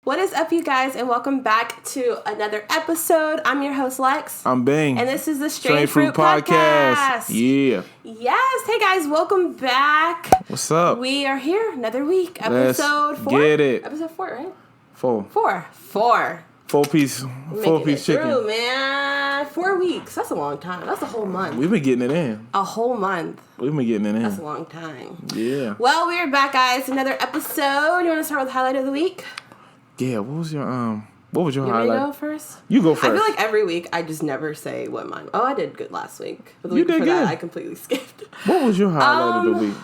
What is up, you guys, and welcome back to another episode. I'm your host, Lex. I'm Bing. And this is the Strange Fruit Podcast. Yeah. Yes. Hey, guys, welcome back. What's up? We are here another week. Episode 4. Get it. Episode 4, right? 4. 4. Four-piece chicken. Through, man. 4 weeks. That's a long time. That's a whole month. We've been getting it in. A whole month. We've been getting it in. That's a long time. Yeah. Well, we're back, guys. Another episode. You want to start with the highlight of the week? Yeah. What was your highlight? You want me to go first? You go first. I feel like every week I just never say what mine. Oh, I did good last week. But the You week did before good. that, I completely skipped. What was your highlight of the week?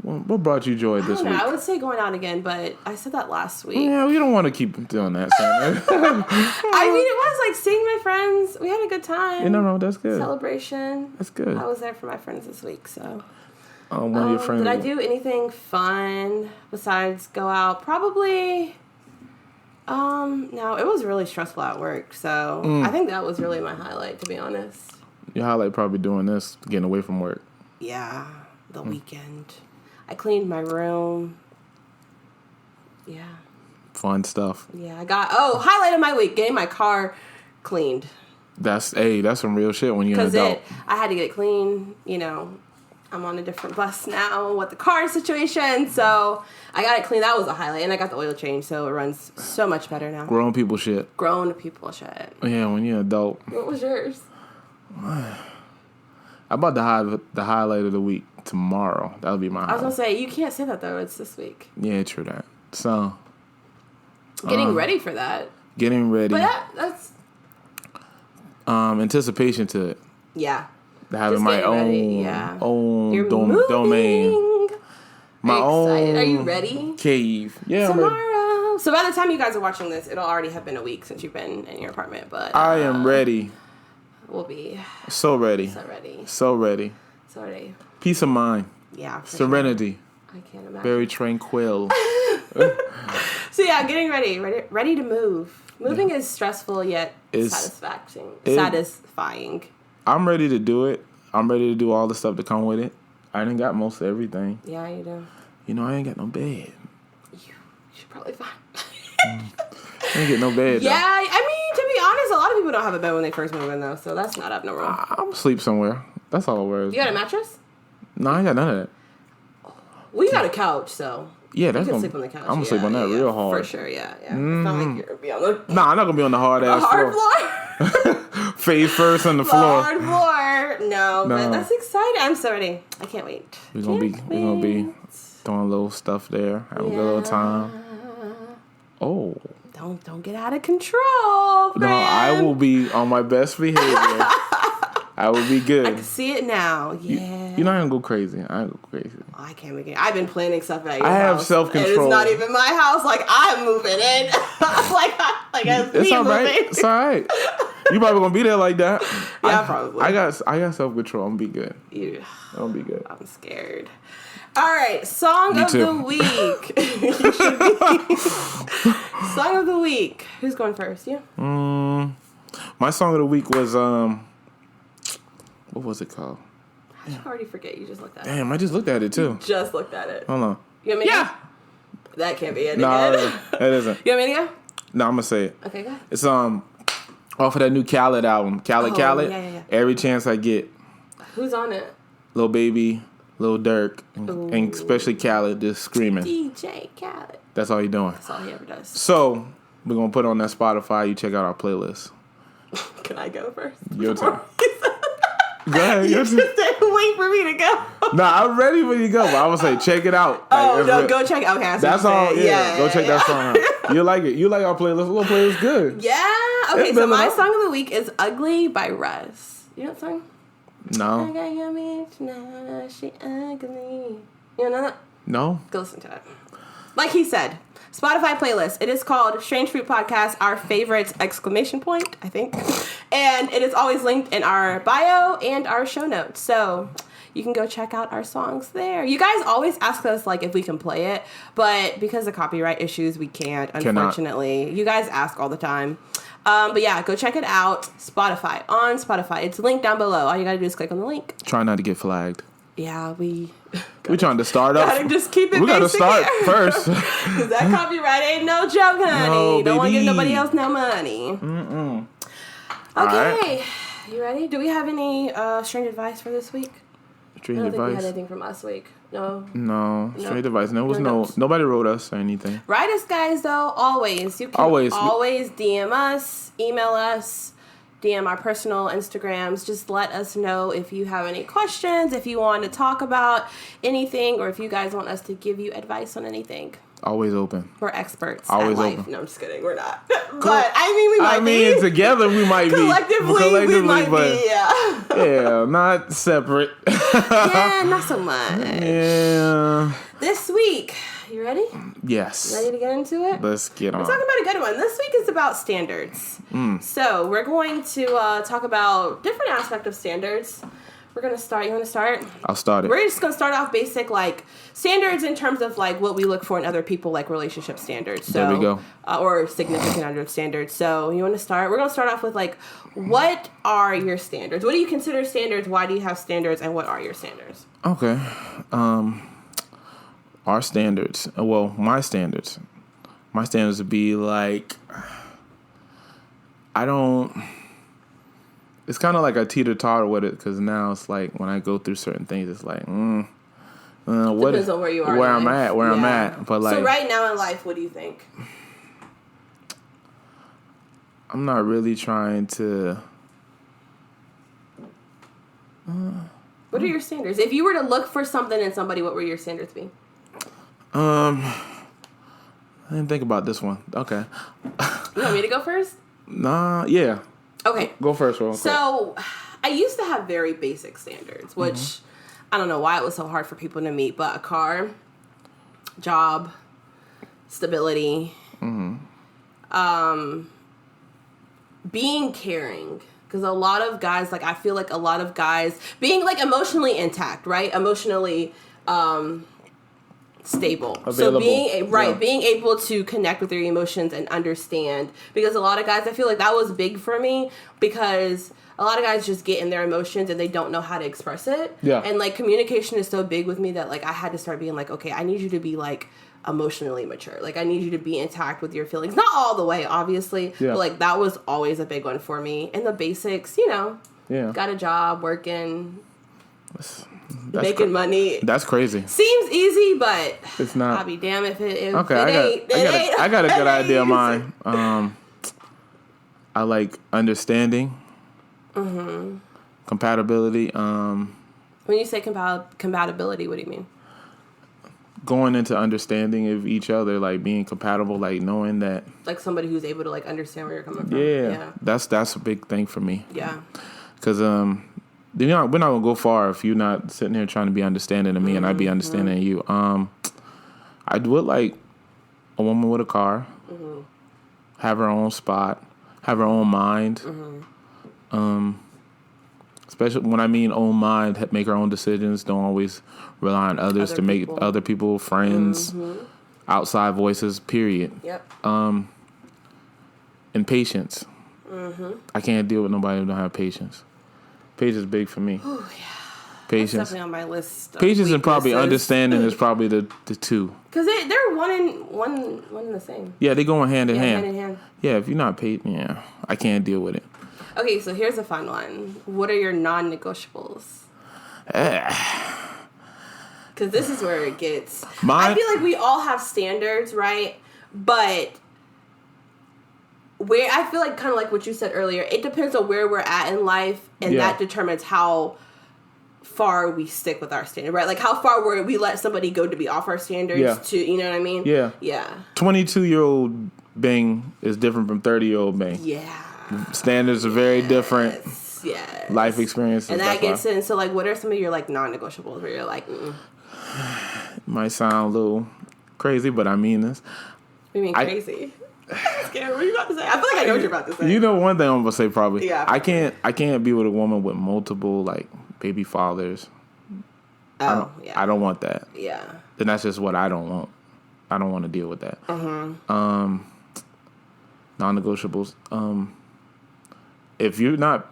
What brought you joy this week? I would say going out again, but I said that last week. Yeah, we don't want to keep doing that. I mean, it was like seeing my friends. We had a good time. No, that's good. Celebration. That's good. I was there for my friends this week, so. One of your friends. Did I do anything fun besides go out? Probably. No, it was really stressful at work, so I think that was really my highlight, to be honest. Your highlight probably doing this, getting away from work. Yeah, the weekend. I cleaned my room. Yeah. Fun stuff. Yeah, highlight of my week, getting my car cleaned. That's some real shit when you're an adult. I had to get it clean, I'm on a different bus now with the car situation, so I got it clean. That was a highlight, and I got the oil change, so it runs so much better now. Grown people shit. Yeah, when you're an adult. What was yours? How about the highlight of the week tomorrow? That'll be my highlight. I was going to say, you can't say that, though. It's this week. Yeah, true that. So. Getting ready for that. Getting ready. But that's. Anticipation to it. Yeah. Having my own domain. My own. Are you ready? Cave. Yeah, tomorrow. So by the time you guys are watching this, it'll already have been a week since you've been in your apartment. But I am ready. We'll be so ready. Peace of mind. Yeah. Serenity. Sure. I can't imagine. Very tranquil. So yeah, getting ready to move. Moving is stressful yet satisfying. I'm ready to do it. I'm ready to do all the stuff that come with it. I done got most of everything. Yeah, you do. I ain't got no bed. You should probably find. I ain't get no bed. Yeah, I mean, to be honest, a lot of people don't have a bed when they first move in, though, so that's not abnormal. I'm asleep somewhere. That's all it worries. You got a mattress? No, I ain't got none of that. Well, you got a couch, so. Yeah, that's you can sleep on the couch. I'm gonna sleep on that real hard. For sure, yeah. It's not like you're gonna be on the. Nah, I'm not gonna be on the hard ass floor. Face first on the floor. Hard floor. No, but that's exciting. I'm so ready. I can't wait. We're gonna be doing a little stuff there. Have a good little time. Oh. Don't get out of control, friend. No, I will be on my best behavior. I will be good. I can see it now. Yeah. You're not gonna go crazy. I ain't go crazy. I can't make it. I've been planning stuff at your house. I have self-control. And it's not even my house. Like, I'm moving in. It's all right. It's all right. You probably gonna be there like that. Yeah, probably. I got self-control. I'm gonna be good. Yeah. I'm gonna be good. I'm scared. All right, song of the week. You should be. Song of the week. Who's going first? You? My song of the week was what was it called? How'd you already forget? You just looked at it. Damn, I just looked at it too. Just looked at it. Hold on. You want me to go? That can't be it. No, that isn't. You want me to go? No, I'm gonna say it. Okay, go ahead. It's off of that new Khaled album. Khaled. Yeah. Every chance I get. Who's on it? Lil Baby, Lil Durk, and especially Khaled just screaming. DJ Khaled. That's all he doing. That's all he ever does. So we're gonna put on that Spotify. You check out our playlist. Can I go first? Your turn. Go ahead. You just didn't wait for me to go. Nah, I'm ready for you to go. But I would say check it out. Oh, no, go check it out. Okay, that's all. Yeah, go check that song out. You like it. You like our playlist. Our little playlist good. Yeah. Okay, so my song of the week is Ugly by Russ. You know that song? No. I got your bitch now, she ugly. You know that? No. Go listen to it. Like he said, Spotify playlist. It is called Strange Fruit Podcast, our favorite ! I think. And it is always linked in our bio and our show notes. So you can go check out our songs there. You guys always ask us if we can play it, but because of copyright issues, we can't, unfortunately. Cannot. You guys ask all the time. But yeah, go check it out. On Spotify. It's linked down below. All you gotta do is click on the link. Try not to get flagged. Yeah, we trying to start up. Gotta just keep it. We gotta start here. first. Cause that copyright ain't no joke, honey. No, Don't want to give baby. nobody else no money. Okay, Right. You ready? Do we have any strange advice for this week? Strange I don't think we advice. had anything from last week. No. No, strange advice. There was No notes. nobody wrote us or anything. Write us, guys, though, always. You can Always. always DM us, email us, DM our personal Instagrams. Just let us know if you have any questions, if you want to talk about anything, or if you guys want us to give you advice on anything. Always open. We're experts Always at life. open. No, I'm just kidding. We're not. But, I mean, we might be. Together we might be. Collectively, we might but be, yeah. yeah, not separate. Yeah, not so much. Yeah. This week, you ready? Yes. Ready to get into it? Let's get on. We're talking about a good one. This week is about standards. So we're going to talk about different aspects of standards. We're going to start. You want to start? I'll start it. We're just going to start off basic, like, standards in terms of, like, what we look for in other people, like relationship standards. So, There we go. Or significant other standards. So you want to start? We're going to start off with, like, what are your standards? What do you consider standards? Why do you have standards? And what are your standards? Okay. Our standards. Well, my standards. My standards would be like, it's kind of like a teeter-totter with it, because now it's like when I go through certain things, it's like, what Depends on where you are. Where in life. I'm at. But like, so right now in life, what do you think? I'm not really trying to. What are your standards? If you were to look for something in somebody, what would your standards be? I didn't think about this one. Okay. You want me to go first? Nah, yeah. Okay. Go first, real quick. So, I used to have very basic standards, which I don't know why it was so hard for people to meet, but a car, job, stability, being caring. Because a lot of guys, like, I feel like a lot of guys being, like, emotionally intact, right? Emotionally stable. Available. So being able to connect with your emotions and understand. Because a lot of guys, I feel like that was big for me, because a lot of guys just get in their emotions and they don't know how to express it. Yeah. And, like, communication is so big with me that, like, I had to start being like, okay, I need you to be, like, emotionally mature. Like, I need you to be intact with your feelings. Not all the way, obviously. Yeah. But, like, that was always a big one for me. And the basics, you know. Yeah. Got a job, working, making money. That's crazy. Seems easy, but It's not. I'll be damned if it Okay, ain't. I got a good idea of mine. I like understanding, compatibility. When you say compatibility, what do you mean? Going into understanding of each other, like being compatible, like knowing that. Like somebody who's able to, like, understand where you're coming from. Yeah. That's a big thing for me. Yeah. Because we're not gonna go far if you're not sitting here trying to be understanding of me and I be understanding of you. I would like a woman with a car, have her own spot, have her own mind. Especially when I mean own mind, make her own decisions. Don't always rely on others to make other people friends, outside voices. Period. Yep. And patience. I can't deal with nobody who don't have patience. Patience is big for me. Oh yeah. Patience. That's definitely on my list. Patience and probably understanding is probably the two. Because they're one in the same. Yeah, they go hand in hand. Hand in hand. Yeah, if you're not patient, yeah, I can't deal with it. Okay, so here's a fun one. What are your non-negotiables? Because this is where it gets. I feel like we all have standards, right? But where I feel like kind of like what you said earlier, it depends on where we're at in life, and that determines how far we stick with our standard, right? Like how far we let somebody go to be off our standards to, you know what I mean? Yeah. Yeah. 22-year-old Bing is different from 30-year-old Bing. Yeah. Standards are very different. Yes. Life experiences. And that gets in. So, like, what are some of your, like, non-negotiables where you're like, Might sound a little crazy, but I mean this. What do you mean crazy? I'm scared. What are you about to say? I feel like I know what you're about to say. You know one thing I'm gonna say probably. Yeah. I can't be with a woman with multiple, like, baby fathers. Oh, yeah. I don't want that. Yeah. Then that's just what I don't want. I don't want to deal with that. Non-negotiables. If you're not,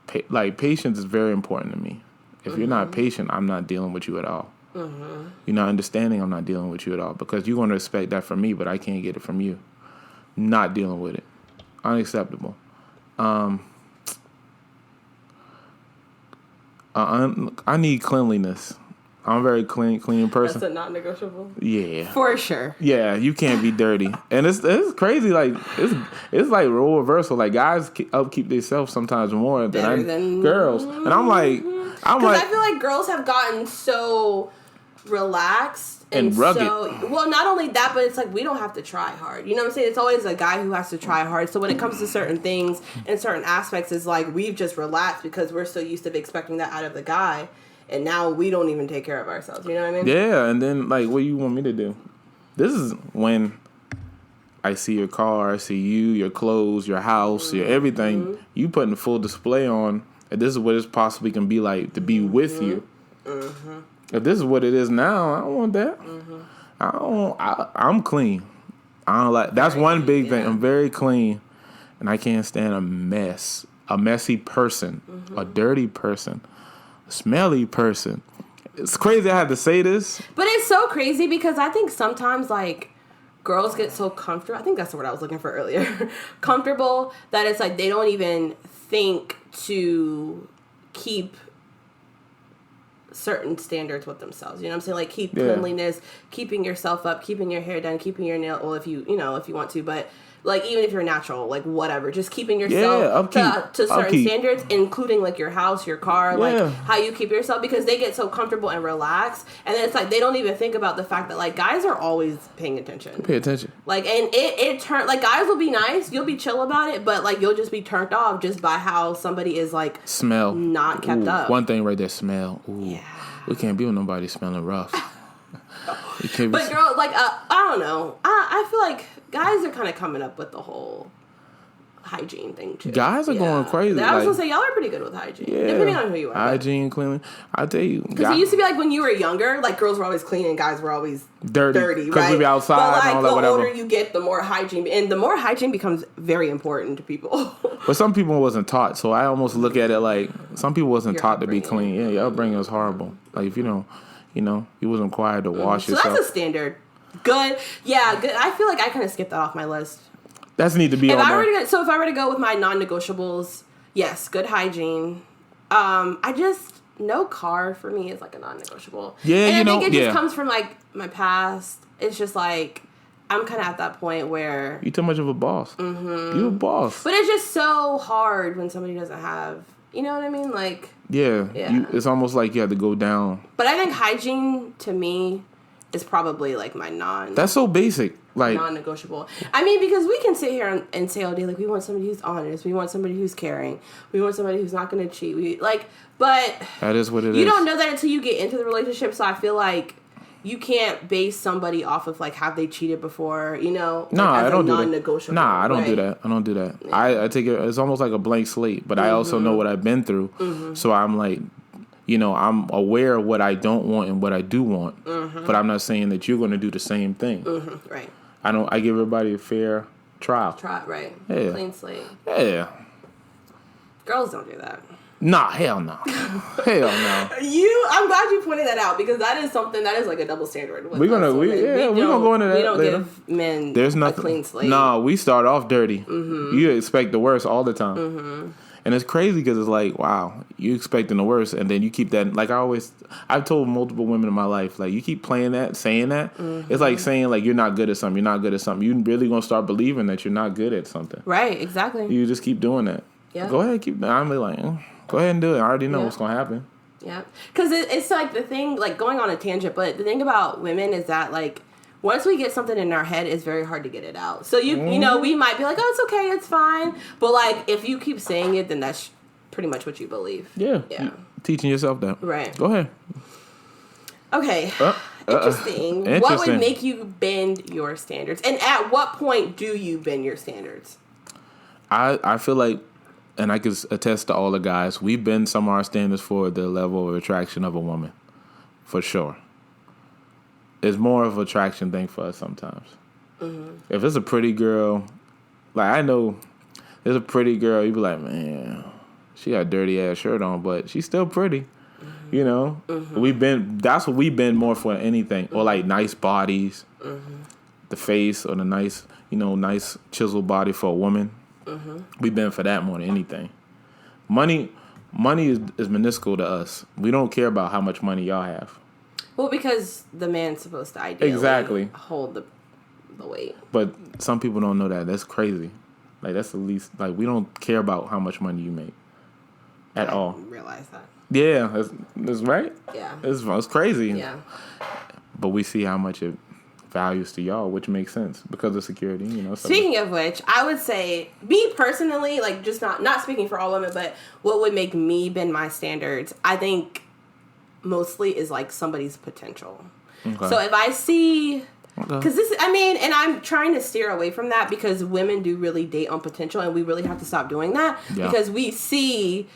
patience is very important to me. If you're not patient, I'm not dealing with you at all. You're not understanding, I'm not dealing with you at all. Because you're going to expect that from me, but I can't get it from you. Not dealing with it. Unacceptable. I need cleanliness. I'm a very clean person. That's a non-negotiable. Yeah, for sure. Yeah, you can't be dirty, and it's crazy. Like it's like role reversal. Like guys upkeep themselves sometimes more than girls, and I'm like, because I feel like girls have gotten so relaxed and rugged. Well, not only that, but it's like we don't have to try hard. You know what I'm saying? It's always a guy who has to try hard. So when it comes to certain things and certain aspects, it's like we've just relaxed because we're so used to expecting that out of the guy. And now we don't even take care of ourselves. You know what I mean? Yeah, and then, like, what do you want me to do? This is when I see your car, I see you, your clothes, your house, your everything. You putting full display on, and this is what it possibly can be like to be with you. If this is what it is now, I don't want that. I'm clean. I don't like. That's one big thing. I'm very clean, and I can't stand a mess, a messy person, a dirty person. Smelly person. It's crazy I have to say this. But it's so crazy because I think sometimes, like, girls get so comfortable. I think that's the word I was looking for earlier. Comfortable that it's like they don't even think to keep certain standards with themselves. You know what I'm saying? Like, keep cleanliness, keeping yourself up, keeping your hair done, keeping your nail, well, if you want to, but... Like, even if you're natural, like, whatever. Just keeping yourself to certain standards, including, like, your house, your car, like, how you keep yourself. Because they get so comfortable and relaxed. And then it's like, they don't even think about the fact that, like, guys are always paying attention. Pay attention. Like, and it turn like, guys will be nice. You'll be chill about it. But, like, you'll just be turned off just by how somebody is, like... Smell. Not kept up. One thing right there, smell. Ooh. Yeah. We can't be with nobody smelling rough. But, girl, like, I don't know. I feel like... Guys are kind of coming up with the whole hygiene thing, too. Guys are going crazy. I was going to say, y'all are pretty good with hygiene. Yeah. Depending on who you are. Hygiene, cleanly. I tell you. Because it used to be like when you were younger, like girls were always clean and guys were always dirty, right? Because we be outside but, like, and all that, whatever. The older you get, the more hygiene. And the more hygiene becomes very important to people. But some people wasn't taught, so I almost look at it like some people wasn't taught to be clean. Yeah, your upbringing was horrible. Like, if you wasn't required to wash yourself. So that's a standard. Good. Yeah, good. I feel like I kind of skipped that off my list. That's need to be on there. If I were to go with my non-negotiables, yes, good hygiene. No car for me is like a non-negotiable. Yeah, and I think it just comes from like my past. It's just like I'm kind of at that point where you're too much of a boss. You a boss. But it's just so hard when somebody doesn't have. You know what I mean? Like it's almost like you have to go down. But I think hygiene to me is probably like my That's so basic. Like non-negotiable. I mean, because we can sit here and say all day, like, we want somebody who's honest, we want somebody who's caring, we want somebody who's not going to cheat. But that is what it is. You don't know that until you get into the relationship. So I feel like you can't base somebody off of like have they cheated before, No, I don't do non-negotiable. that. I don't do that. I don't do that. Yeah. I take it. It's almost like a blank slate. But I also know what I've been through. So I'm like. I'm aware of what I don't want and what I do want, but I'm not saying that you're going to do the same thing. Right. I give everybody a fair trial. Right. Yeah. Clean slate. Yeah. Girls don't do that. Nah, hell no. Hell no. I'm glad you pointed that out because that is like a double standard. We're gonna go into that. We don't later. give men There's nothing, a clean slate. No, we start off dirty. You expect the worst all the time. And it's crazy because it's like, wow, you expecting the worst, and then you keep that. Like I've told multiple women in my life, like you keep playing that, saying that. It's like saying like you're not good at something. You're not good at something. You really gonna start believing that you're not good at something. Right. Exactly. You just keep doing that. Yeah. Go ahead, I'm like, go ahead and do it. I already know what's gonna happen. Yeah. Because it's like the thing, like going on a tangent, but the thing about women is that like. Once we get something in our head, it's very hard to get it out. So, we might be like, oh, it's okay, it's fine. But, like, if you keep saying it, then that's pretty much what you believe. Yeah. Teaching yourself that. Right. Go ahead. Okay. Interesting. What would make you bend your standards? And at what point do you bend your standards? I feel like, and I can attest to all the guys, we bend some of our standards for the level of attraction of a woman. For sure. It's more of an attraction thing for us sometimes. If it's a pretty girl, like I know there's a pretty girl, you be like, man, she got a dirty ass shirt on, but she's still pretty. You know, that's what we've been more for anything, or like nice bodies, the face or the nice, nice chiseled body for a woman. We've been for that more than anything. Money is minuscule to us. We don't care about how much money y'all have. Well, because the man's supposed to ideally hold the weight. But some people don't know that. That's crazy. Like, that's the least, like, we don't care about how much money you make at all. I realize that. Yeah, that's right. Yeah. It's crazy. Yeah. But we see how much it values to y'all, which makes sense because of security, Speaking of which, I would say, me personally, like, just not speaking for all women, but what would make me bend my standards, I think mostly is like somebody's potential. Okay. So if I see, because and I'm trying to steer away from that because women do really date on potential, and we really have to stop doing that because we see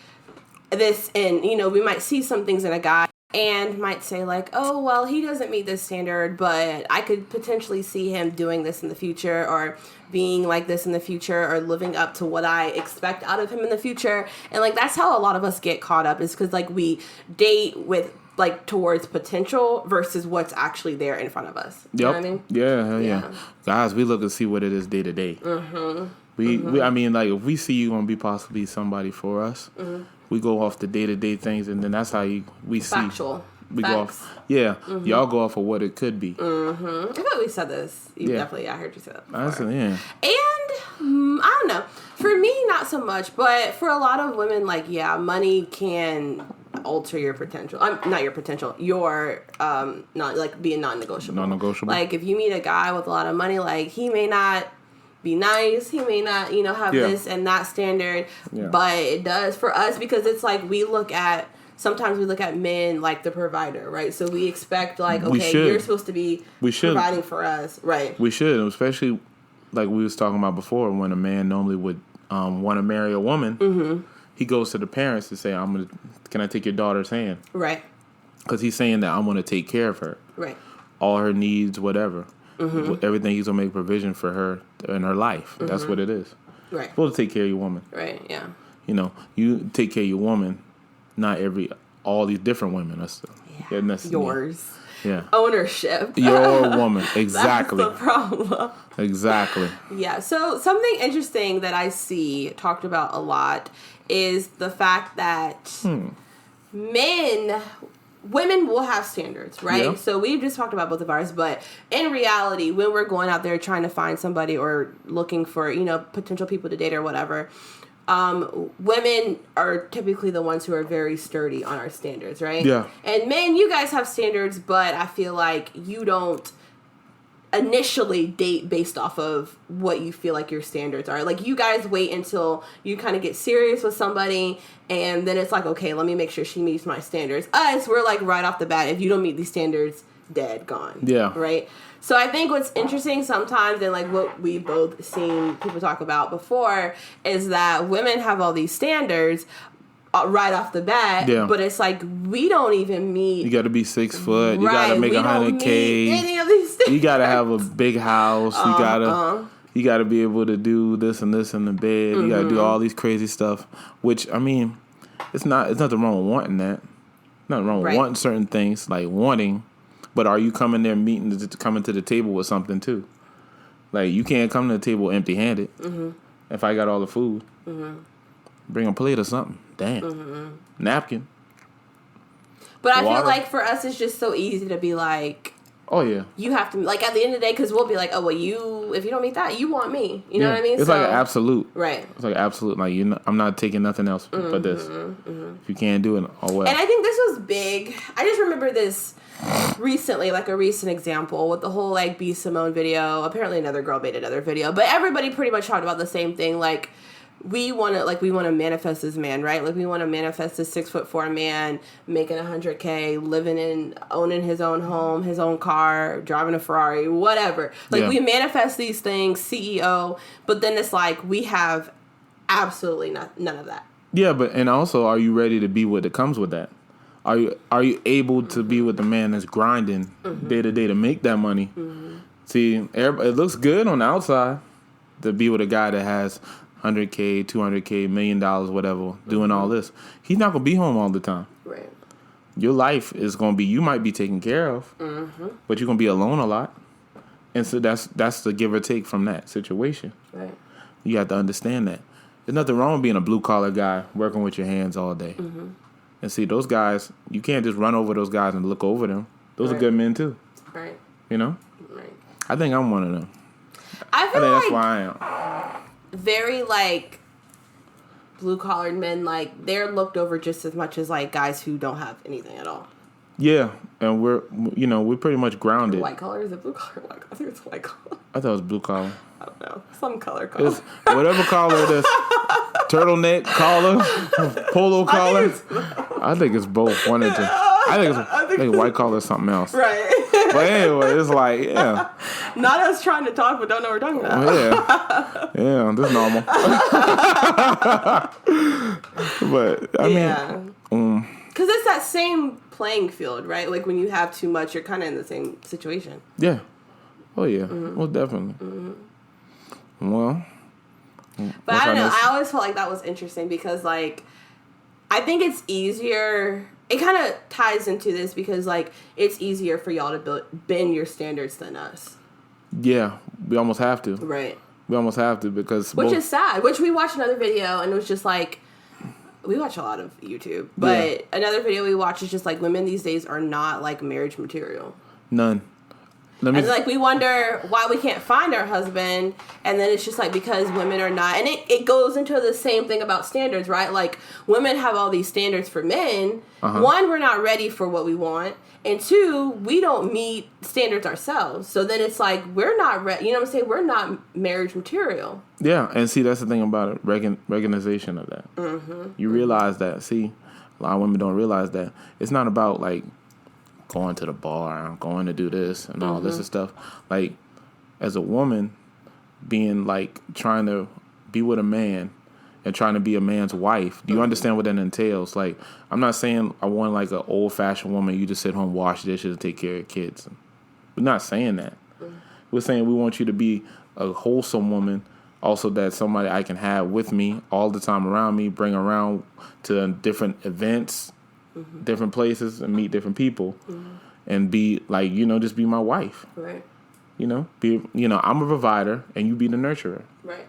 this in, we might see some things in a guy and might say like, oh, well, he doesn't meet this standard, but I could potentially see him doing this in the future, or being like this in the future, or living up to what I expect out of him in the future. And like, that's how a lot of us get caught up, is because like we date with like towards potential versus what's actually there in front of us. You know what I mean? Yeah. Guys, we look and see what it is day to day. We I mean, like, if we see you gonna be possibly somebody for us, we go off the day-to-day things, and then that's how we see. Factual. We go off. Yeah. Y'all go off of what it could be. I thought we said this. I heard you say that before. I said, yeah. And, I don't know. For me, not so much, but for a lot of women, like, money can alter your potential. Not your potential. Your, not, like, being non-negotiable. Non-negotiable. Like, if you meet a guy with a lot of money, like, he may not be nice, he may not, have this and that standard, but it does for us, because it's like sometimes we look at men like the provider, right? So we expect like, okay, you're supposed to be providing for us, right? We should, especially like we was talking about before, when a man normally would want to marry a woman, he goes to the parents to say, can I take your daughter's hand? Right. Because he's saying that I'm going to take care of her. Right. All her needs, whatever. Everything, he's going to make provision for her in her life. That's what it is. Right. You're supposed to take care of your woman. Right, yeah. You take care of your woman, not all these different women. That's yours. Yeah. Ownership. Your woman. Exactly. That's the problem. Exactly. Yeah. So something interesting that I see talked about a lot is the fact that women will have standards, right? Yeah. So we've just talked about both of ours, but in reality, when we're going out there trying to find somebody or looking for, potential people to date or whatever, women are typically the ones who are very sturdy on our standards, right? Yeah. And men, you guys have standards, but I feel like you don't initially date based off of what you feel like your standards are. Like, you guys wait until you kind of get serious with somebody, and then it's like, okay, let me make sure she meets my standards. Us, we're like right off the bat, if you don't meet these standards, dead, gone. Yeah. Right? So I think what's interesting sometimes, and like what we both seen people talk about before, is that women have all these standards right off the bat, but it's like we don't even meet. You got to be 6 foot. You got to make 100K. Any of these things. You got to have a big house. You got to be able to do this and this in the bed. You got to do all these crazy stuff. Which, I mean, it's nothing wrong with wanting that. Nothing wrong with wanting certain things, like wanting. But are you coming there coming to the table with something too? Like, you can't come to the table empty-handed. If I got all the food, bring a plate or something. Damn. Napkin. But I feel like for us, it's just so easy to be like, oh, yeah. You have to, like, at the end of the day, because we'll be like, oh, well, if you don't meet that, you want me. You know what I mean? It's like an absolute. Right. It's like absolute. Like, I'm not taking nothing else but this. If you can't do it, oh, well. And I think this was big. I just remember this recently, like a recent example with the whole, like, B. Simone video. Apparently another girl made another video. But everybody pretty much talked about the same thing. Like, we want to manifest this man, right? Like, we want to manifest this 6'4" man making 100K, owning his own home, his own car, driving a Ferrari, whatever. Like, we manifest these things, CEO, but then it's like we have absolutely none of that. Yeah, and also, are you ready to be what it comes with that? Are you able to be with the man that's grinding day to day to make that money? See, it looks good on the outside to be with a guy that has 100K, 200K, $1 million, whatever, doing all this. He's not gonna be home all the time. Right. your life is going to be, you might be taken care of, but you're going to be alone a lot. And so that's the give or take from that situation. Right. You have to understand that. There's nothing wrong with being a blue-collar guy working with your hands all day. Mm-hmm. And see, those guys, you can't just run over those guys and look over them. Those are good men, too. Right. You know? Right. I think I'm one of them. I think that's why I am. Very, like, blue-collared men, like, they're looked over just as much as, like, guys who don't have anything at all. Yeah, and we're pretty much grounded. White collar? Is it blue collar? White collar? I think it's white collar. I thought it was blue collar. I don't know. Some color collar. It's whatever collar it is. Turtleneck collar, polo collar. I think it's both. One or two. I think white collar is something else. Right. But anyway, it's like, yeah. Not us trying to talk, but don't know what we're talking about. Yeah, this is normal. But, I mean. Because it's that same playing field, right? Like, when you have too much, you're kind of in the same situation. Yeah. Oh, yeah. Well, definitely. Well. But I don't know. I always felt like that was interesting because, like, I think it's easier. It kind of ties into this because, like, it's easier for y'all to bend your standards than us. Yeah. We almost have to. Right. We almost have to because... Which is sad. Which we watched another video and it was just like... We watch a lot of YouTube. But another video we watch is just like women these days are not like marriage material. None. And like we wonder why we can't find our husband, and then it's just like because women are not, and it goes into the same thing about standards, right? Like women have all these standards for men. One, we're not ready for what we want, and two, we don't meet standards ourselves. So then it's like we're not ready. You know what I'm saying? We're not marriage material. Yeah, and see that's the thing about it, recognition of that. You realize that. See, a lot of women don't realize that it's not about like going to the bar, I'm going to do this and all this stuff. Like, as a woman, being like trying to be with a man and trying to be a man's wife, do you understand what that entails? Like, I'm not saying I want like an old fashioned woman, you just sit home, wash dishes, and take care of your kids. We're not saying that. We're saying we want you to be a wholesome woman, also that somebody I can have with me all the time around me, bring around to different events, different places, and meet different people, and be like, just be my wife. Right. I'm a provider, and you be the nurturer. Right.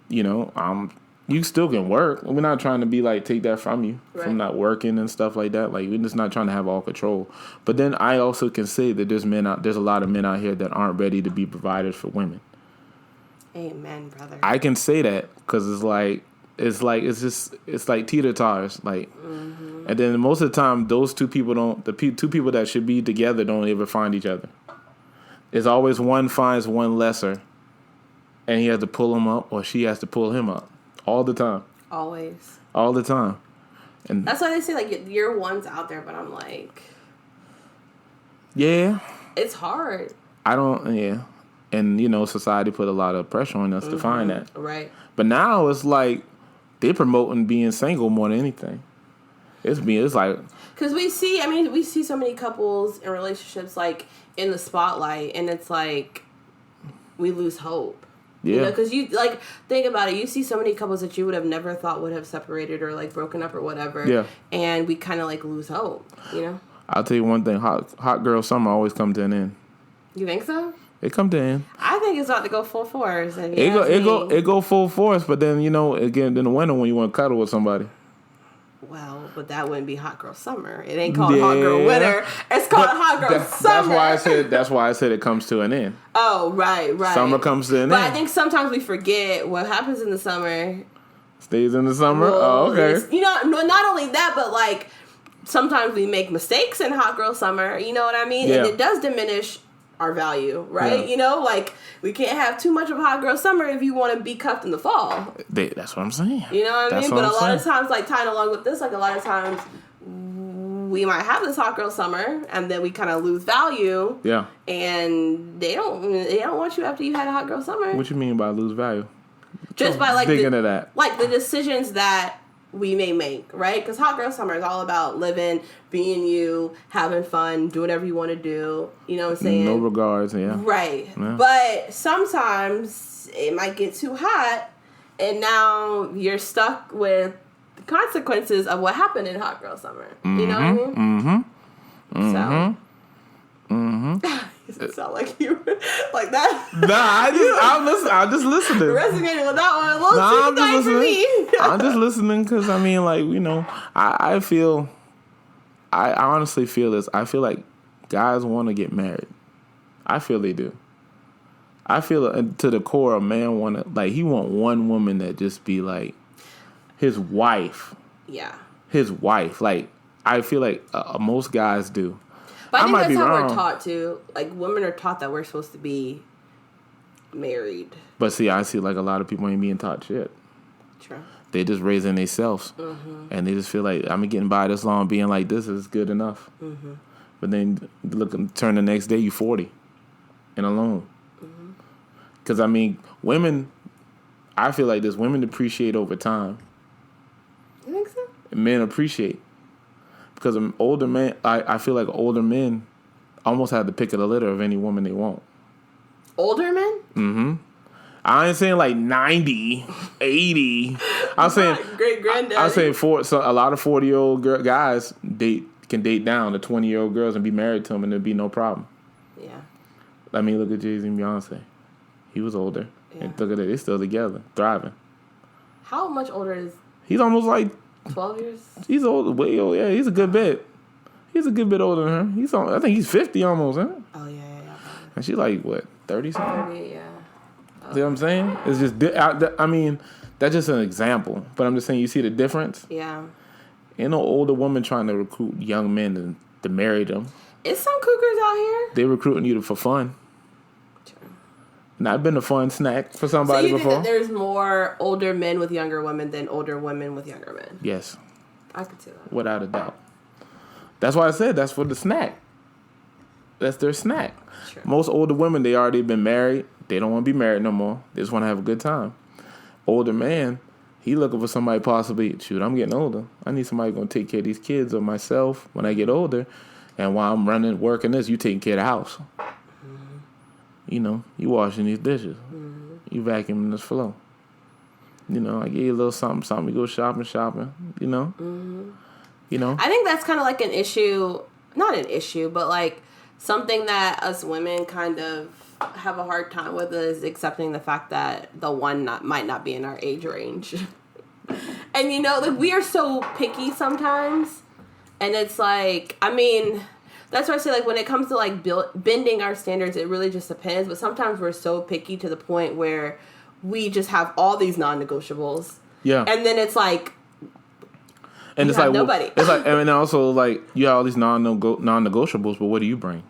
You still can work. We're not trying to be like take that from you from not working and stuff like that. Like we're just not trying to have all control. But then I also can say that there's a lot of men out here that aren't ready to be providers for women. Amen, brother. I can say that because it's like teeter-totters, like, and then most of the time those two people two people that should be together don't ever find each other. It's always one finds one lesser, and he has to pull him up, or she has to pull him up, all the time. Always. All the time, and that's why they say like your one's out there, but I'm like, yeah, it's hard. And society put a lot of pressure on us to find that. Right. But now it's like they're promoting being single more than anything. It's like because we see so many couples in relationships like in the spotlight, and it's like we lose hope. Yeah. Because you like think about it, you see so many couples that you would have never thought would have separated or like broken up or whatever. Yeah. And we kind of like lose hope. I'll tell you one thing: hot girl summer always come to an end. You think so? It come to an end. I think it's about to go full force. It go full force, but then again in the winter when you want to cuddle with somebody. Well, but that wouldn't be hot girl summer. It ain't called hot girl winter. It's called hot girl summer. That's why I said it comes to an end. Oh, right. Summer comes to an end. But I think sometimes we forget what happens in the summer stays in the summer. Well, okay. Not only that, but like sometimes we make mistakes in hot girl summer. You know what I mean? Yeah. And it does diminish our value, right? Yeah. Like we can't have too much of hot girl summer if you want to be cuffed in the fall. That's what I'm saying. You know what I mean? But a lot of times, like tying along with this, like a lot of times we might have this hot girl summer and then we kind of lose value. Yeah. And they don't want you after you had a hot girl summer. What you mean by lose value? Just by like into that. Like the decisions that we may make, right? Because hot girl summer is all about living, being you, having fun, do whatever you want to do. You know what I'm saying? No regards, yeah. Right. Yeah. But sometimes it might get too hot, and now you're stuck with the consequences of what happened in Hot Girl Summer. You know what I mean? Mm-hmm. So. You sound like you like that. Nah, I'm just listening. Resonating with that one. A little too tight for me. I'm just listening because I mean, like, you know, I honestly feel this. I feel like guys want to get married. I feel they do. I feel to the core, a man he want one woman that just be like his wife. Yeah. His wife. Like, I feel like most guys do. But I think that's how we're taught to. Like, women are taught that we're supposed to be married. But see, I see like a lot of people ain't being taught shit. True. They just raising themselves. Mm-hmm. And they just feel like, I'm getting by this long being like, this is good enough. Mm-hmm. But then turn the next day, you 40 and alone. Because, I mean, women, I feel like this, women appreciate over time. You think so? Men appreciate. Because an older man, I feel like older men almost have the pick of the litter of any woman they want. Older men? Mm-hmm. I ain't saying like 90, 80. I'm saying great-granddaddy. I'm saying a lot of 40-year-old guys can date down to 20-year-old girls and be married to them and there'd be no problem. Yeah. I mean, look at Jay-Z and Beyonce. He was older. Yeah. And look at it. They're still together, thriving. How much older is... He's almost like... 12 years? He's older. Way older. Yeah, he's a good bit. He's a good bit older than her. I think he's 50 almost, huh? Oh, yeah. And she like, what, 30-something? 30, yeah. Oh. See what I'm saying? It's just... I mean, that's just an example. But I'm just saying, you see the difference? Yeah. Ain't no older woman trying to recruit young men to marry them. Is some cougars out here? They recruiting you for fun. Not been a fun snack for somebody before. So you think that there's more older men with younger women than older women with younger men? Yes. I could see that. Without a doubt. That's why I said that's for the snack. That's their snack. Sure. Most older women, they already been married. They don't want to be married no more. They just want to have a good time. Older man, he looking for somebody possibly, shoot, I'm getting older. I need somebody going to take care of these kids or myself when I get older. And while I'm working this, you taking care of the house. You know, you washing these dishes. Mm-hmm. You vacuuming this floor. You know, I give you a little something. You go shopping, you know? Mm-hmm. You know? I think that's kind of like an issue, not an issue, but like something that us women kind of have a hard time with is accepting the fact that the one might not be in our age range. And, you know, like we are so picky sometimes. And it's like, I mean... That's why I say, like, when it comes to, like, bending our standards, it really just depends. But sometimes we're so picky to the point where we just have all these non-negotiables. Yeah. And then it's like, and it's like nobody. It's like, and also, like, you have all these non-negotiables, but what do you bring?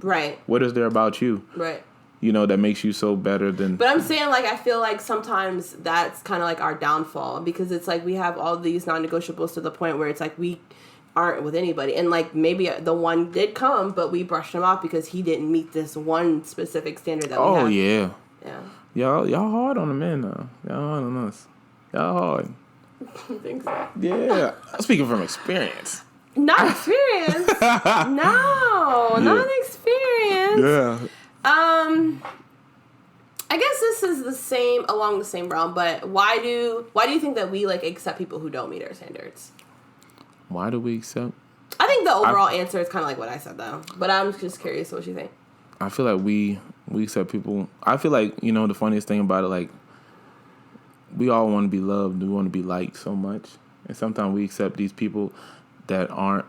Right. What is there about you? Right. You know, that makes you so better than... But I'm saying, like, I feel like sometimes that's kind of, like, our downfall. Because it's like we have all these non-negotiables to the point where it's like we... aren't with anybody, and like maybe the one did come, but we brushed him off because he didn't meet this one specific standard that we have. Y'all hard on the men now. Y'all hard on us. Y'all hard. I think so. Yeah, speaking from experience. Not experience. No, not experience. Yeah. I guess this is along the same realm, but why do you think that we like accept people who don't meet our standards? Why do we accept? I think the overall answer is kind of like what I said, though. But I'm just curious what you think. I feel like we accept people. I feel like, you know, the funniest thing about it, like, we all want to be loved. We want to be liked so much. And sometimes we accept these people that aren't,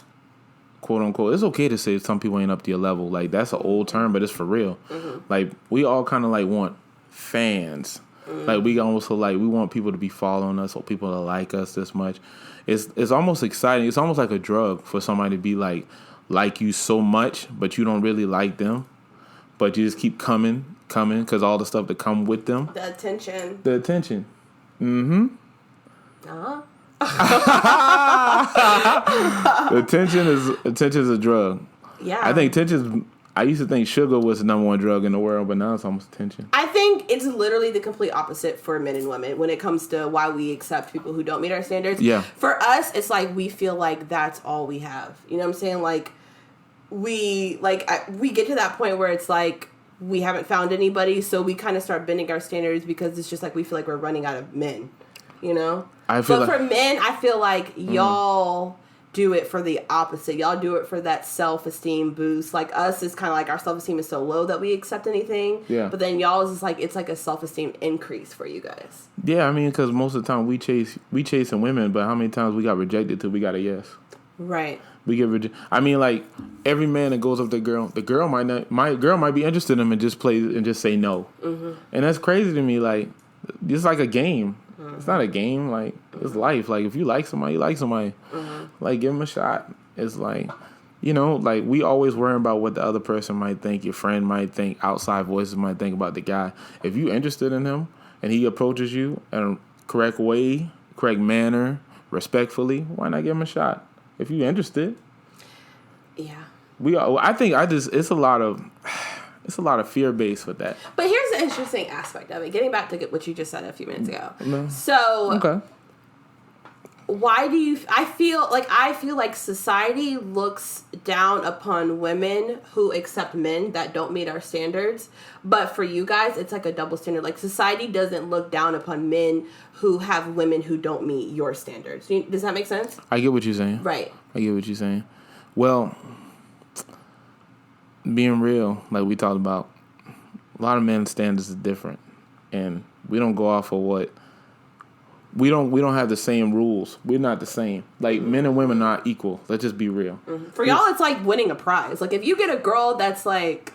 quote unquote, it's okay to say some people ain't up to your level. Like, that's an old term, but it's for real. Mm-hmm. Like, we all kind of, like, want fans. Mm-hmm. Like, we almost, like, we want people to be following us or people to like us this much. It's almost exciting. It's almost like a drug for somebody to be like you so much, but you don't really like them. But you just keep coming, because all the stuff that come with them. The attention. Mm-hmm. Uh-huh. Attention is a drug. Yeah. I think I used to think sugar was the number one drug in the world, but now it's almost attention. I think it's literally the complete opposite for men and women when it comes to why we accept people who don't meet our standards. Yeah. For us, it's like we feel like that's all we have. You know what I'm saying? Like we get to that point where it's like we haven't found anybody, so we kind of start bending our standards because it's just like we feel like we're running out of men. you know? I feel but for men, I feel like y'all do it for the opposite. Y'all do it for that self-esteem boost. Like us is kind of like our self-esteem is so low that we accept anything. Yeah. But then y'all's is like, it's like a self-esteem increase for you guys. Yeah, I mean, because most of the time we chasing women, but how many times we got rejected till we got a yes? Right. We get rejected. I mean, like every man that goes up to the girl might not. My girl might be interested in him and just play and just say no. Mm-hmm. And that's crazy to me. Like it's like a game. Mm-hmm. It's not a game. Like it's life. Like if you like somebody, you like somebody. Mm-hmm. Like give them a shot. It's like, you know, like we always worry about what the other person might think. Your friend might think. Outside voices might think about the guy. If you're interested in him and he approaches you in a correct way, correct manner, respectfully, why not give him a shot? If you're interested, yeah, it's a lot of fear based with that. But here's the interesting aspect of it. Getting back to what you just said a few minutes ago. No. So, okay, why do you? I feel like society looks down upon women who accept men that don't meet our standards. But for you guys, it's like a double standard. Like society doesn't look down upon men who have women who don't meet your standards. Does that make sense? I get what you're saying. Right. I get what you're saying. Well, being real, like we talked about, a lot of men's standards is different, and we don't go off of what. We don't have the same rules. We're not the same. Like men and women are not equal. Let's just be real. Mm-hmm. For y'all, it's like winning a prize. Like if you get a girl that's like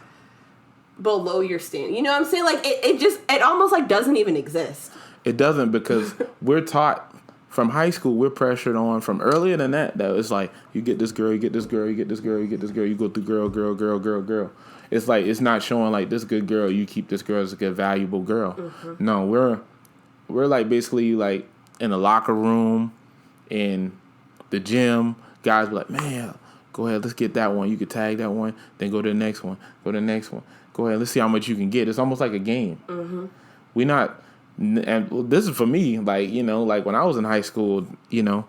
below your standard, you know what I'm saying? Like it almost like doesn't even exist. It doesn't because we're taught from high school. We're pressured on from earlier than that. That it's like you get this girl, you get this girl, you get this girl, you get this girl. You go through girl. It's like it's not showing like this good girl. You keep this girl as a good valuable girl. Mm-hmm. No, we're like basically like in the locker room, in the gym. Guys be like, man, go ahead, let's get that one. You could tag that one, then go to the next one. Go to the next one. Go ahead, let's see how much you can get. It's almost like a game. Mm-hmm. We're not. And this is for me, like, you know, like when I was in high school, you know,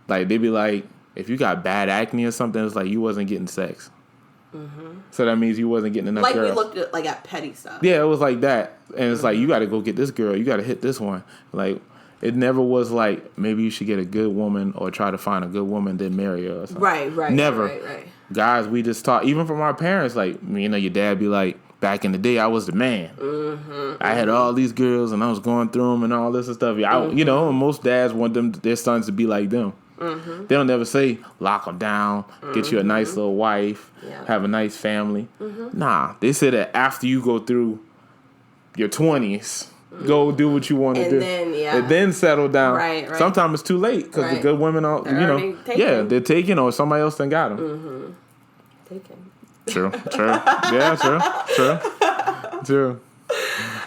like they'd be like, if you got bad acne or something, it's like you wasn't getting sex. Mm-hmm. So that means you wasn't getting enough girls. We looked at like at petty stuff. Yeah, it was like that. And it's like, you got to go get this girl. You got to hit this one. Like, it never was like, maybe you should get a good woman or try to find a good woman, then marry her or something. Right. Never. Right. Guys, we just taught, even from our parents, like, you know, your dad be like, back in the day, I was the man. Mm-hmm, I had all these girls, and I was going through them and all this and stuff. You know, most dads want their sons to be like them. Mm-hmm. They don't never say, lock them down, get you a nice little wife, have a nice family. Mm-hmm. Nah, they say that after you go through your 20s, go do what you want to do. And then settle down. Right. Sometimes it's too late because the good women are, they're taken or somebody else done got them. Mm-hmm. Taken. True. Yeah, true.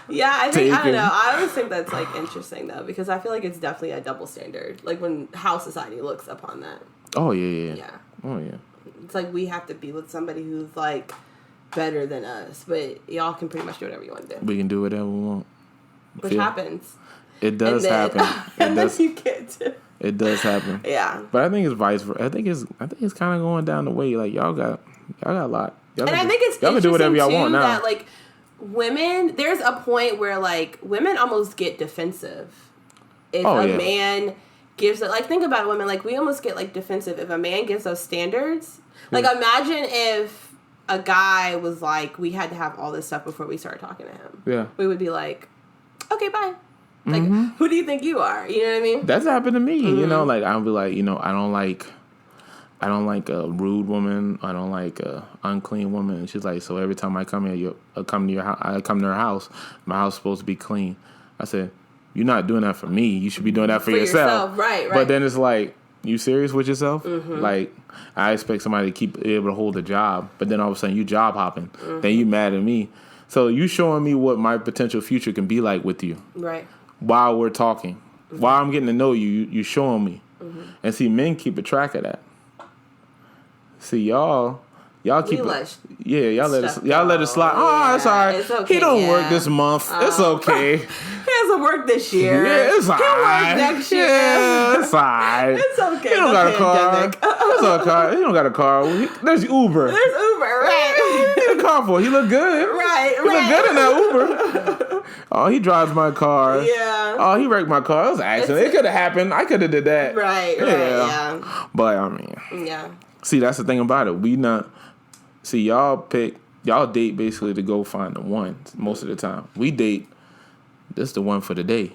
Yeah, I don't know. I always think that's like interesting though, because I feel like it's definitely a double standard. Like how society looks upon that. Oh yeah. Oh yeah. It's like we have to be with somebody who's like better than us, but y'all can pretty much do whatever you want to do. We can do whatever we want. Which happens. It does happen. And then you get to. It does happen. Yeah. But I think it's vice versa. I think it's kind of going down the way. Like y'all got a lot. And I think it's y'all can do whatever y'all want now. That like women, there's a point where like women almost get defensive if a man gives it. Like think about women. Like we almost get like defensive if a man gives us standards. Like imagine if a guy was like, we had to have all this stuff before we started talking to him. Yeah, we would be like, okay, bye. Like, who do you think you are? You know what I mean? That's happened to me. Mm-hmm. You know, like I'll be like, you know, I don't like a rude woman. I don't like a unclean woman. And she's like, so every time I come here, I come to her house. My house is supposed to be clean. I said, you're not doing that for me. You should be doing that for yourself. Right. But then it's like, you serious with yourself? Mm-hmm. Like, I expect somebody to be able to hold a job, but then all of a sudden you job hopping. Mm-hmm. Then you mad at me. So you showing me what my potential future can be like with you. Right. While we're talking. Mm-hmm. While I'm getting to know you showing me. Mm-hmm. And see, men keep a track of that. See, y'all keep y'all let it slide. Oh, it's all right. It's okay, he don't work this month. It's okay. He doesn't work this year. Yeah, it's all right. He'll work next year. Yeah, it's all right. It's okay. He don't got a car. It's okay. He don't got a car. There's Uber. Right. He need a car for. He look good. Right. He look good in that Uber. Oh, he drives my car. Yeah. Oh, he wrecked my car. It was an accident. It could have happened. I could have did that. Right, yeah. But, I mean. Yeah. See, that's the thing about it. Y'all date basically to go find the one most of the time. We date, this the one for the day.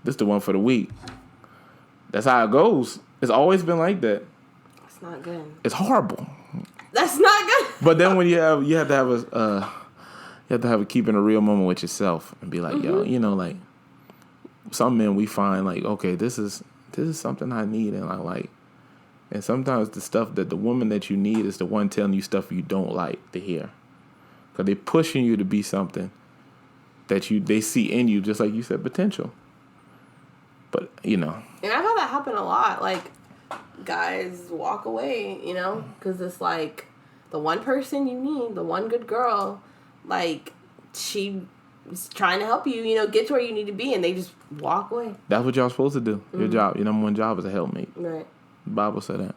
This the one for the week. That's how it goes. It's always been like that. It's not good. It's horrible. That's not good. But then when you have to have a keeping a real moment with yourself and be like, yo, like some men we find like, okay, this is something I need and I like. And sometimes the stuff that the woman that you need is the one telling you stuff you don't like to hear. Because they're pushing you to be something that they see in you, just like you said, potential. But, And I've had that happen a lot. Like, guys walk away, because it's like the one person you need, the one good girl, like, she is trying to help you, get to where you need to be, and they just walk away. That's what y'all supposed to do. Your job, your number one job is a helpmate. Right. The Bible said that.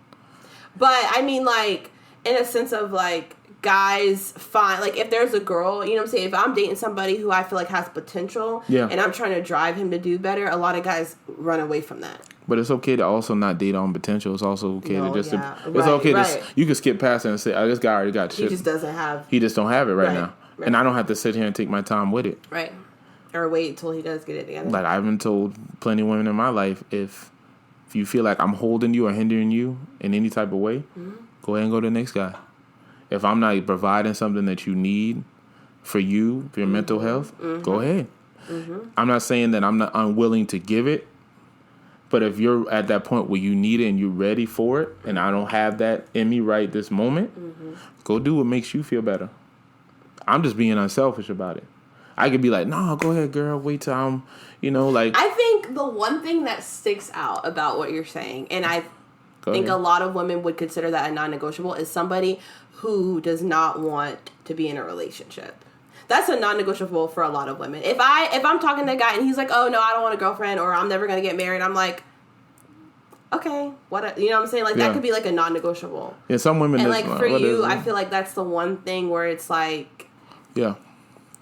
But, I mean, like, in a sense of, like, guys find, like, if there's a girl, you know what I'm saying, if I'm dating somebody who I feel like has potential, and I'm trying to drive him to do better, a lot of guys run away from that. But it's okay to also not date on potential. It's also okay to just... Yeah. It's okay to... You can skip past it and say, this guy already got shit. He just doesn't have... He just don't have it right now. Right. And I don't have to sit here and take my time with it. Right. Or wait until he does get it together. Like, I've been told plenty of women in my life, if you feel like I'm holding you or hindering you in any type of way, go ahead and go to the next guy. If I'm not providing something that you need for you, for your mental health, go ahead. I'm not saying that I'm not unwilling to give it, but if you're at that point where you need it and you're ready for it, and I don't have that in me right this moment, go do what makes you feel better. I'm just being unselfish about it. I could be like, no, go ahead, girl, wait till I'm, like... I think the one thing that sticks out about what you're saying, and I think a lot of women would consider that a non-negotiable, is somebody who does not want to be in a relationship. That's a non-negotiable for a lot of women. If I'm talking to a guy and he's like, oh, no, I don't want a girlfriend, or I'm never going to get married, I'm like, okay, what? You know what I'm saying? Like, that could be like a non-negotiable. Yeah, some women... And like, for you, I feel like that's the one thing where it's like... Yeah.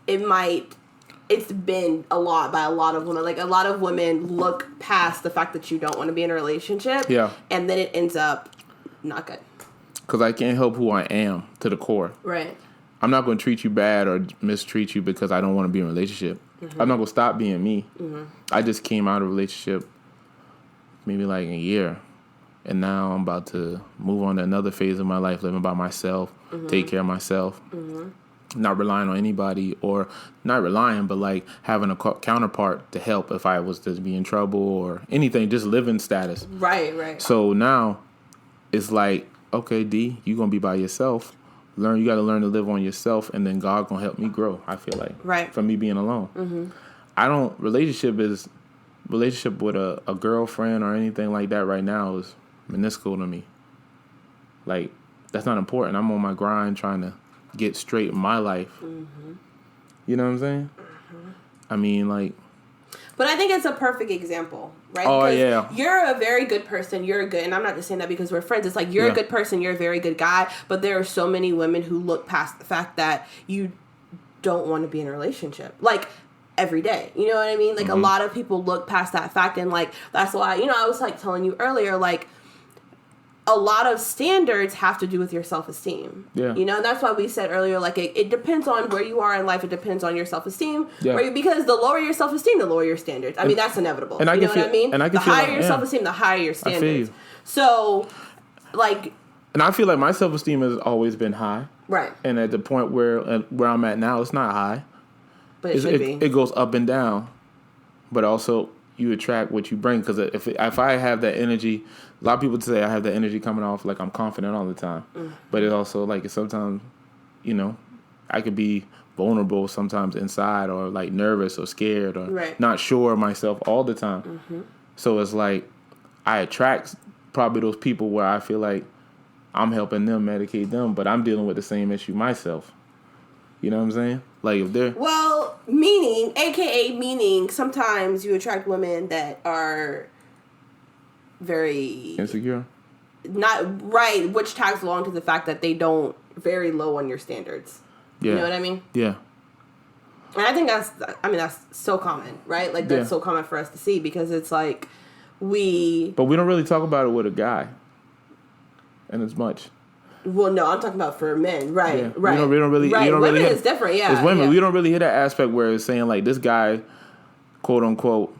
It's been a lot by a lot of women. Like, a lot of women look past the fact that you don't want to be in a relationship. Yeah. And then it ends up not good. Because I can't help who I am to the core. Right. I'm not going to treat you bad or mistreat you because I don't want to be in a relationship. I'm not going to stop being me. I just came out of a relationship maybe like a year. And now I'm about to move on to another phase of my life, living by myself, take care of myself. Not relying on anybody, or not relying, but like having a counterpart to help if I was to be in trouble or anything, just living status. Right. So now it's like, okay, D, you're going to be by yourself. You got to learn to live on yourself, and then God going to help me grow, I feel like. Right. From me being alone. Relationship with a girlfriend or anything like that right now is minuscule to me. Like, that's not important. I'm on my grind trying to get straight in my life. You know what I'm saying? I mean, like... But I think it's a perfect example, right? Oh, because yeah. You're a very good person. You're a good... And I'm not just saying that because we're friends. It's like, you're a good person. You're a very good guy. But there are so many women who look past the fact that you don't want to be in a relationship. Like, every day. You know what I mean? Like, a lot of people look past that fact. And, like, that's why... I was, like, telling you earlier, like... A lot of standards have to do with your self-esteem. Yeah. And that's why we said earlier, like, it depends on where you are in life. It depends on your self-esteem. Yeah. Because the lower your self-esteem, the lower your standards. I mean, that's inevitable. And you know what I mean? And the higher your self-esteem, the higher your standards. I feel you. So, like... And I feel like my self-esteem has always been high. Right. And at the point where I'm at now, it's not high. But it should be. It goes up and down. But also... you attract what you bring, because if I have that energy, a lot of people say I have that energy coming off like I'm confident all the time, but it also like sometimes, I could be vulnerable sometimes inside, or like nervous or scared or not sure of myself all the time. So it's like I attract probably those people where I feel like I'm helping them medicate them, but I'm dealing with the same issue myself. You know what I'm saying? Like, if they're... Well, meaning, sometimes you attract women that are very... insecure? Not right, which tags along to the fact that they don't... very low on your standards. Yeah. You know what I mean? Yeah. And I think that's so common, right? Like, that's so common for us to see because it's like But we don't really talk about it with a guy. And as much. Well, no, I'm talking about for men, right? Yeah. Right. We don't really. Right. You don't Women really is different, yeah. As women, yeah. we don't really hear that aspect where it's saying like this guy, quote unquote,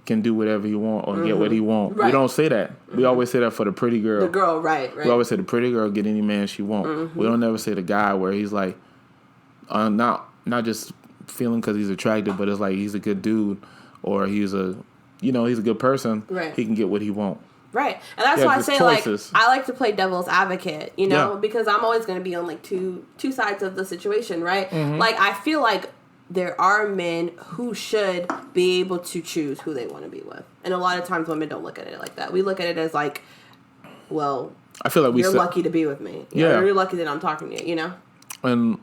can do whatever he want or get what he want. Right. We don't say that. We always say that for the pretty girl. The girl, right. We always say the pretty girl get any man she want. We don't ever say the guy where he's like, not just feeling because he's attractive, but it's like he's a good dude or he's a good person. Right. He can get what he want. Right. And that's why I say, choices. Like, I like to play devil's advocate, because I'm always going to be on, like, two sides of the situation, right? Like, I feel like there are men who should be able to choose who they want to be with. And a lot of times women don't look at it like that. We look at it as, like, well, I feel like you're lucky to be with me. You're lucky that I'm talking to you, And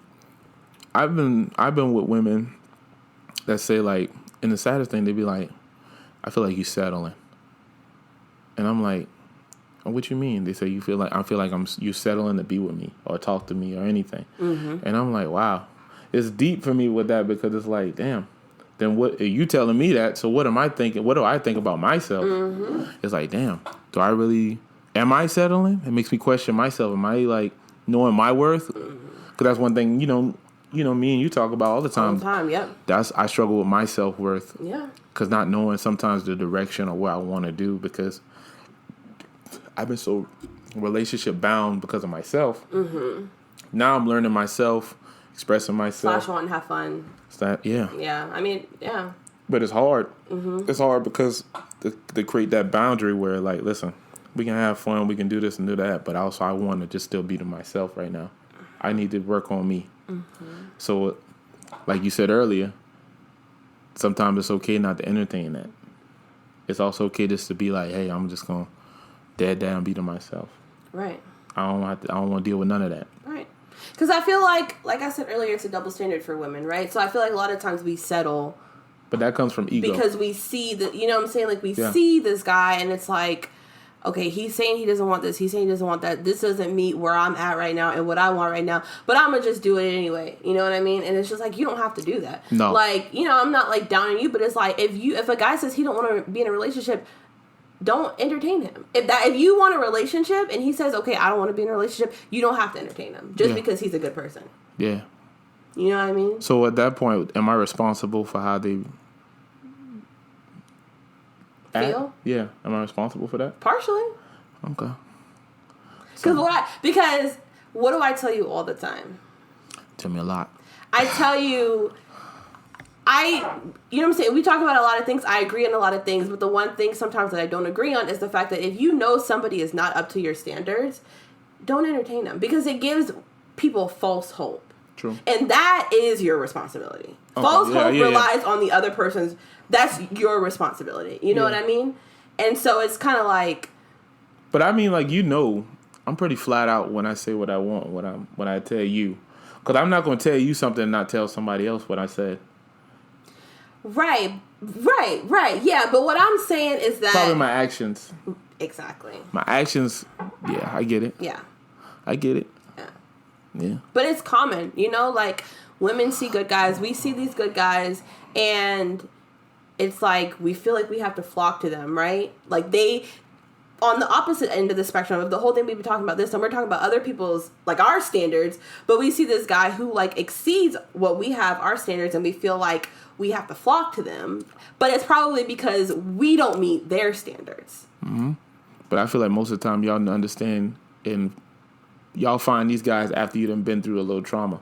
I've been with women that say, like, and the saddest thing, they be like, I feel like you settling. And I'm like, oh, what you mean? They say I feel like you settling to be with me or talk to me or anything. And I'm like, wow, it's deep for me with that because it's like, damn. Then what are you telling me that? So what am I thinking? What do I think about myself? It's like, damn, am I settling? It makes me question myself. Am I like knowing my worth? Because that's one thing, me and you talk about all the time. All the time, yep. I struggle with my self-worth. Yeah. Because not knowing sometimes the direction or what I want to do because I've been so relationship bound because of myself. Now I'm learning myself, expressing myself. / want to have fun. Yeah. Yeah. I mean, yeah. But it's hard. It's hard because to create that boundary where, like, listen, we can have fun, we can do this and do that, but also I want to just still be to myself right now. I need to work on me. So, like you said earlier, sometimes it's okay not to entertain that. It's also okay just to be like, hey, I'm just going to dead down be to myself. Right. I don't want to deal with none of that. Right. Because I feel like I said earlier, it's a double standard for women, right? So I feel like a lot of times we settle. But that comes from ego. Because we see you know what I'm saying? Like, we see this guy and it's like, okay, he's saying he doesn't want this. He's saying he doesn't want that. This doesn't meet where I'm at right now and what I want right now. But I'm going to just do it anyway. You know what I mean? And it's just like, you don't have to do that. No. Like, I'm not, like, down on you, but it's like, if a guy says he don't want to be in a relationship, don't entertain him. If you want a relationship and he says, okay, I don't want to be in a relationship, you don't have to entertain him just because he's a good person. Yeah. You know what I mean? So at that point, am I responsible for how they feel? Yeah. Am I responsible for that? Partially. Okay. Because what do I tell you all the time? Tell me a lot. I tell you, you know what I'm saying? We talk about a lot of things. I agree on a lot of things, but the one thing sometimes that I don't agree on is the fact that if you know somebody is not up to your standards, don't entertain them because it gives people false hope. True. And that is your responsibility. Okay. False hope relies on the other person's. That's your responsibility. You know what I mean? And so it's kind of like. But I mean, like, I'm pretty flat out when I say what I want, when I tell you. Because I'm not going to tell you something and not tell somebody else what I said. Right. Yeah, but what I'm saying is that... Probably my actions. Exactly. My actions, yeah, I get it. Yeah. I get it. Yeah. But it's common, like, women see good guys, we see these good guys, and it's like, we feel like we have to flock to them, right? Like, they... On the opposite end of the spectrum of the whole thing we've been talking about this, and we're talking about other people's, like, our standards, but we see this guy who, like, exceeds what we have, our standards, and we feel like we have to flock to them. But it's probably because we don't meet their standards. Mm-hmm. But I feel like most of the time y'all understand, and y'all find these guys after you done been through a little trauma.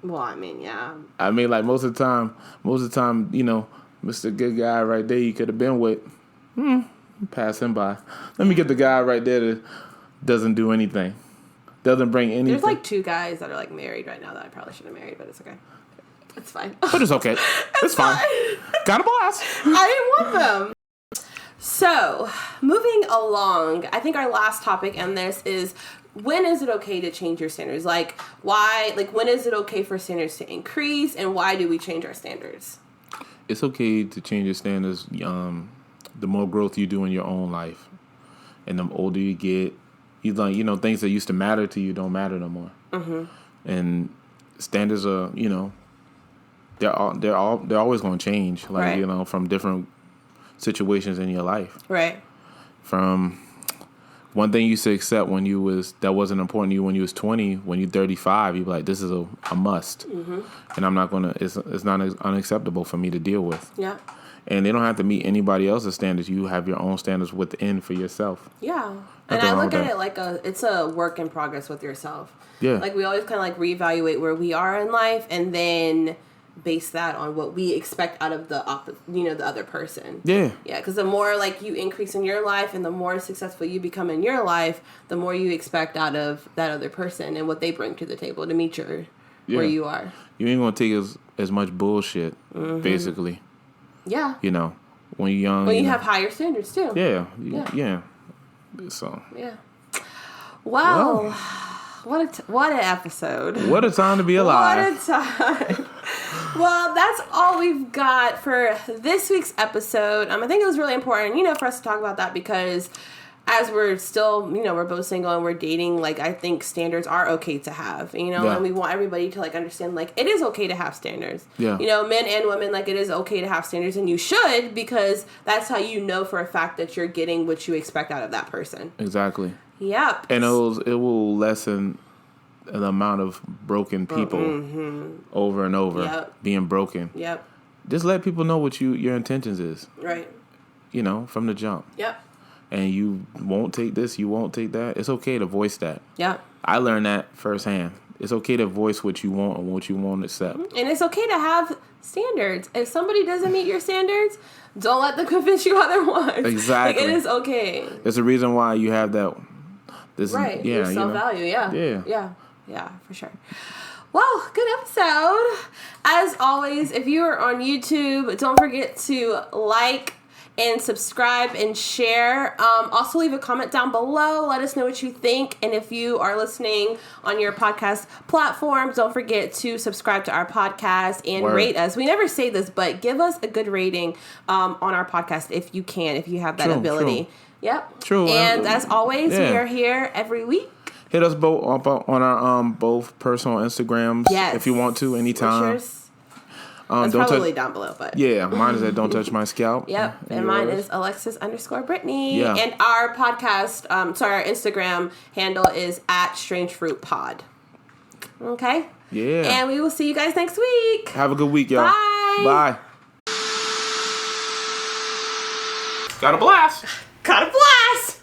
Well, I mean, yeah. I mean, like, most of the time, Mr. Good Guy right there you could have been with, pass him by. Let me get the guy right there that doesn't do anything. Doesn't bring anything. There's like 2 guys that are like married right now that I probably shouldn't have married, but it's okay. It's fine. But it's okay. It's fine. Got a blast. I didn't want them. So, moving along, I think our last topic in this is, when is it okay to change your standards? Like, why? Like, when is it okay for standards to increase, and why do we change our standards? It's okay to change your standards. The more growth you do in your own life, and the older you get, things that used to matter to you don't matter no more. Mm-hmm. And standards are, they're always going to change. Like, right. you know, from different situations in your life. Right. From one thing you used to accept that wasn't important to you when you was 20, when you're 35, you'd be like, this is a must. Mm-hmm. And I'm not going to, it's not unacceptable for me to deal with. Yeah. And they don't have to meet anybody else's standards. You have your own standards within for yourself. Yeah. And I look at it like it's a work in progress with yourself. Yeah. Like we always kind of like reevaluate where we are in life and then base that on what we expect out of the other person. Yeah. Yeah, because the more like you increase in your life and the more successful you become in your life, the more you expect out of that other person and what they bring to the table to meet where you are. You ain't gonna take as much bullshit, basically. Yeah. You know, when you're young. When you have higher standards too. Yeah. Yeah. So. Yeah. Well, what an episode. What a time to be alive. What a time. Well, that's all we've got for this week's episode. I think it was really important, for us to talk about that because as we're still, we're both single and we're dating, like, I think standards are okay to have, and we want everybody to, like, understand, like, it is okay to have standards. Yeah. Men and women, like, it is okay to have standards, and you should, because that's how you know for a fact that you're getting what you expect out of that person. Exactly. Yep. And it will lessen the amount of broken people over and over being broken. Yep. Just let people know what your intentions is. Right. From the jump. Yep. And you won't take this, you won't take that. It's okay to voice that. Yep. I learned that firsthand. It's okay to voice what you want and what you won't accept. And it's okay to have standards. If somebody doesn't meet your standards, don't let them convince you otherwise. Exactly. Like, it is okay. There's a reason why you have that. Right. Your self-value. Yeah. Yeah. Yeah. Yeah, for sure. Well, good episode. As always, if you are on YouTube, don't forget to like and subscribe and share. Also, leave a comment down below. Let us know what you think. And if you are listening on your podcast platforms, don't forget to subscribe to our podcast and rate us. We never say this, but give us a good rating on our podcast if you can, if you have that ability. True. Yep. True. And as always, we are here every week. Hit us both up on our both personal Instagrams if you want to anytime. That's probably down below, but yeah, mine is at Don't Touch My Scalp. Yep, and mine is Alexis_Brittany. Yeah. And our podcast, our Instagram handle is at Strange Fruit Pod. Okay. Yeah. And we will see you guys next week. Have a good week, y'all. Bye. Bye. Got a blast. Got a blast.